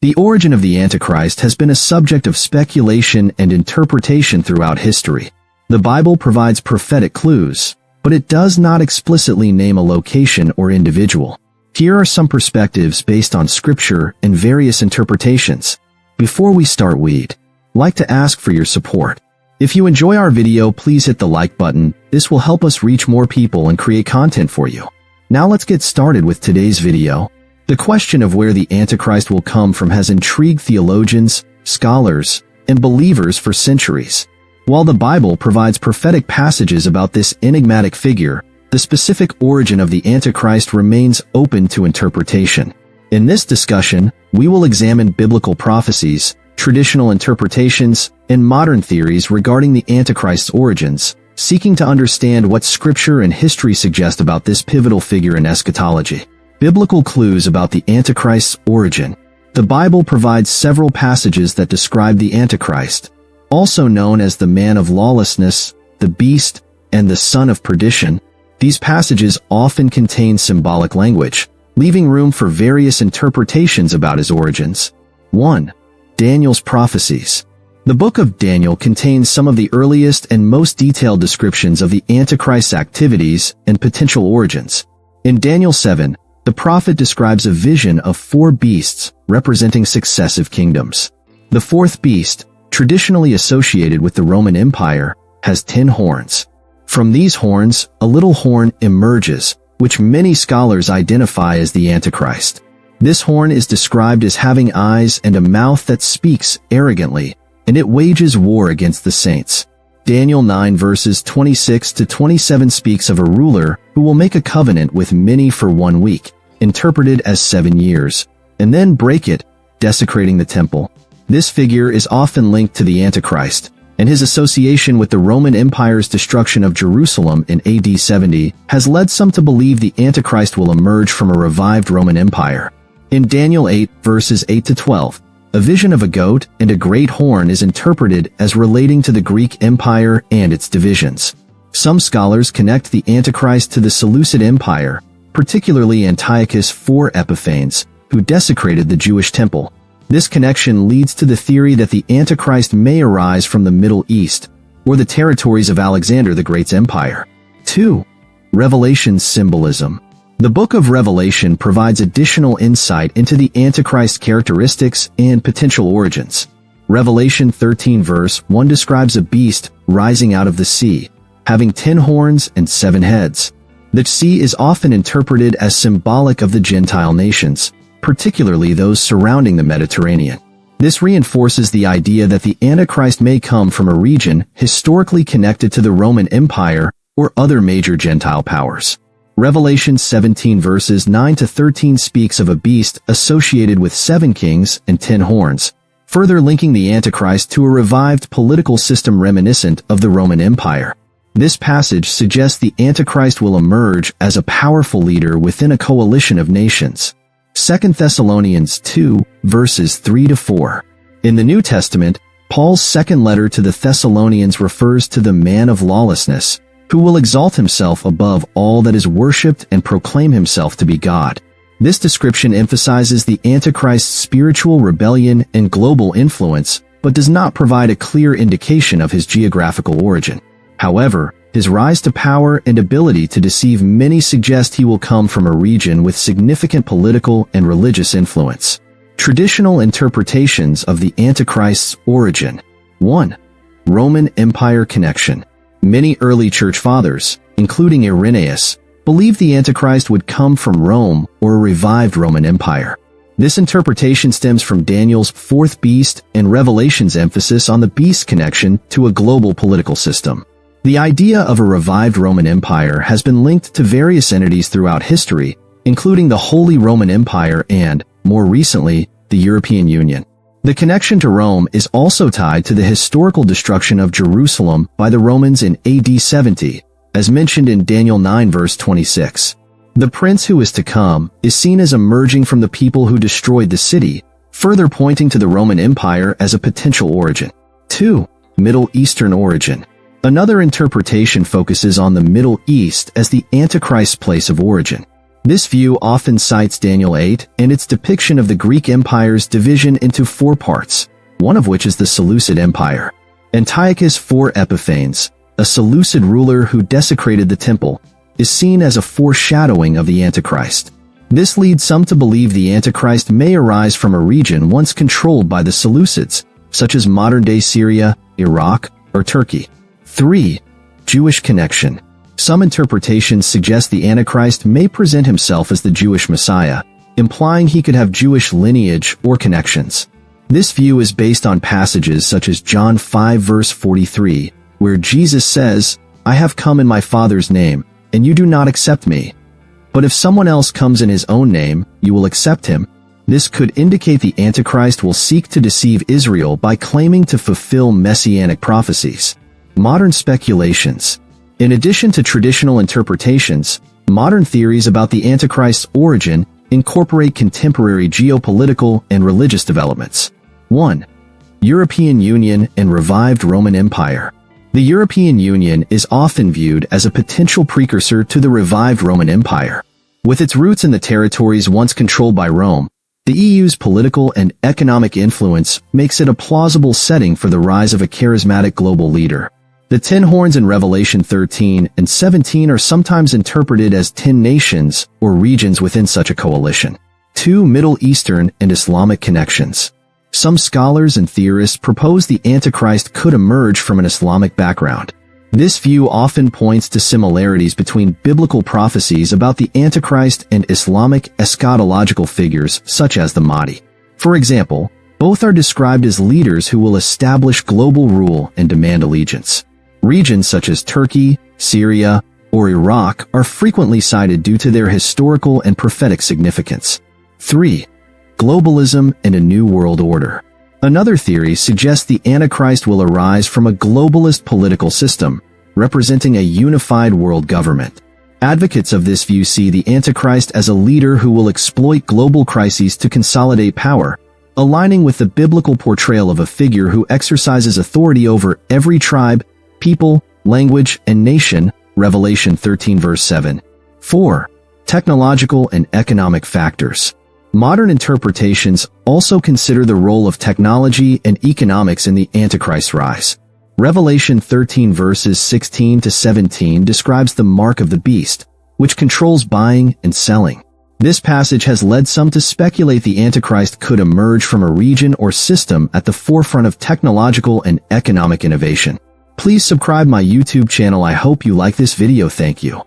The origin of the Antichrist has been a subject of speculation and interpretation throughout history. The Bible provides prophetic clues, but it does not explicitly name a location or individual. Here are some perspectives based on scripture and various interpretations. Before we start, we'd like to ask for your support. If you enjoy our video, please hit the like button. This will help us reach more people and create content for you. Now let's get started with today's video. The question of where the Antichrist will come from has intrigued theologians, scholars, and believers for centuries. While the Bible provides prophetic passages about this enigmatic figure, the specific origin of the Antichrist remains open to interpretation. In this discussion, we will examine biblical prophecies, traditional interpretations, and modern theories regarding the Antichrist's origins, seeking to understand what scripture and history suggest about this pivotal figure in eschatology. Biblical clues about the Antichrist's origin. The Bible provides several passages that describe the Antichrist, also known as the man of lawlessness, the beast, and the son of perdition. These passages often contain symbolic language, leaving room for various interpretations about his origins. 1. Daniel's prophecies. The book of Daniel contains some of the earliest and most detailed descriptions of the Antichrist's activities and potential origins. In Daniel 7, the prophet describes a vision of 4 beasts representing successive kingdoms. The 4th beast, traditionally associated with the Roman Empire, has 10 horns. From these horns, a little horn emerges, which many scholars identify as the Antichrist. This horn is described as having eyes and a mouth that speaks arrogantly, and it wages war against the saints. Daniel 9 verses 26 to 27 speaks of a ruler who will make a covenant with many for 1 week, interpreted as 7 years, and then break it, desecrating the temple. This figure is often linked to the Antichrist, and his association with the Roman Empire's destruction of Jerusalem in AD 70 has led some to believe the Antichrist will emerge from a revived Roman Empire. In Daniel 8 verses 8 to 12, a vision of a goat and a great horn is interpreted as relating to the Greek Empire and its divisions. Some scholars connect the Antichrist to the Seleucid Empire, particularly Antiochus IV Epiphanes, who desecrated the Jewish temple. This connection leads to the theory that the Antichrist may arise from the Middle East, or the territories of Alexander the Great's empire. 2. Revelation's symbolism. The book of Revelation provides additional insight into the Antichrist's characteristics and potential origins. Revelation 13 verse 1 describes a beast rising out of the sea, having 10 horns and 7 heads. The sea is often interpreted as symbolic of the Gentile nations, particularly those surrounding the Mediterranean. This reinforces the idea that the Antichrist may come from a region historically connected to the Roman Empire or other major Gentile powers. Revelation 17 verses 9 to 13 speaks of a beast associated with 7 kings and 10 horns, further linking the Antichrist to a revived political system reminiscent of the Roman Empire. This passage suggests the Antichrist will emerge as a powerful leader within a coalition of nations. 2 Thessalonians 2, verses 3 to 4. In the New Testament, Paul's second letter to the Thessalonians refers to the man of lawlessness, who will exalt himself above all that is worshipped and proclaim himself to be God. This description emphasizes the Antichrist's spiritual rebellion and global influence, but does not provide a clear indication of his geographical origin. However, his rise to power and ability to deceive many suggest he will come from a region with significant political and religious influence. Traditional interpretations of the Antichrist's origin. 1. Roman Empire connection. Many early church fathers, including Irenaeus, believed the Antichrist would come from Rome or a revived Roman Empire. This interpretation stems from Daniel's 4th beast and Revelation's emphasis on the beast connection to a global political system. The idea of a revived Roman Empire has been linked to various entities throughout history, including the Holy Roman Empire and, more recently, the European Union. The connection to Rome is also tied to the historical destruction of Jerusalem by the Romans in AD 70, as mentioned in Daniel 9 verse 26. The prince who is to come is seen as emerging from the people who destroyed the city, further pointing to the Roman Empire as a potential origin. 2. Middle Eastern origin. Another interpretation focuses on the Middle East as the Antichrist's place of origin. This view often cites Daniel 8 and its depiction of the Greek Empire's division into 4 parts, one of which is the Seleucid Empire. Antiochus IV Epiphanes, a Seleucid ruler who desecrated the temple, is seen as a foreshadowing of the Antichrist. This leads some to believe the Antichrist may arise from a region once controlled by the Seleucids, such as modern-day Syria, Iraq, or Turkey. 3. Jewish connection. Some interpretations suggest the Antichrist may present himself as the Jewish Messiah, implying he could have Jewish lineage or connections. This view is based on passages such as John 5 verse 43, where Jesus says, "I have come in my Father's name, and you do not accept me. But if someone else comes in his own name, you will accept him." This could indicate the Antichrist will seek to deceive Israel by claiming to fulfill messianic prophecies. Modern speculations. In addition to traditional interpretations, modern theories about the Antichrist's origin incorporate contemporary geopolitical and religious developments. 1. European Union and revived Roman Empire. The European Union is often viewed as a potential precursor to the revived Roman Empire. With its roots in the territories once controlled by Rome, the EU's political and economic influence makes it a plausible setting for the rise of a charismatic global leader. The 10 horns in Revelation 13 and 17 are sometimes interpreted as 10 nations or regions within such a coalition. 2. Middle Eastern and Islamic connections. Some scholars and theorists propose the Antichrist could emerge from an Islamic background. This view often points to similarities between biblical prophecies about the Antichrist and Islamic eschatological figures such as the Mahdi. For example, both are described as leaders who will establish global rule and demand allegiance. Regions such as Turkey, Syria, or Iraq are frequently cited due to their historical and prophetic significance. 3. Globalism and a new world order. Another theory suggests the Antichrist will arise from a globalist political system, representing a unified world government. Advocates of this view see the Antichrist as a leader who will exploit global crises to consolidate power, aligning with the biblical portrayal of a figure who exercises authority over every tribe, people, language, and nation, Revelation 13 verse 7. 4. Technological and economic factors. Modern interpretations also consider the role of technology and economics in the Antichrist's rise. Revelation 13 verses 16 to 17 describes the mark of the beast, which controls buying and selling. This passage has led some to speculate the Antichrist could emerge from a region or system at the forefront of technological and economic innovation. Please subscribe my YouTube channel. I hope you like this video. Thank you.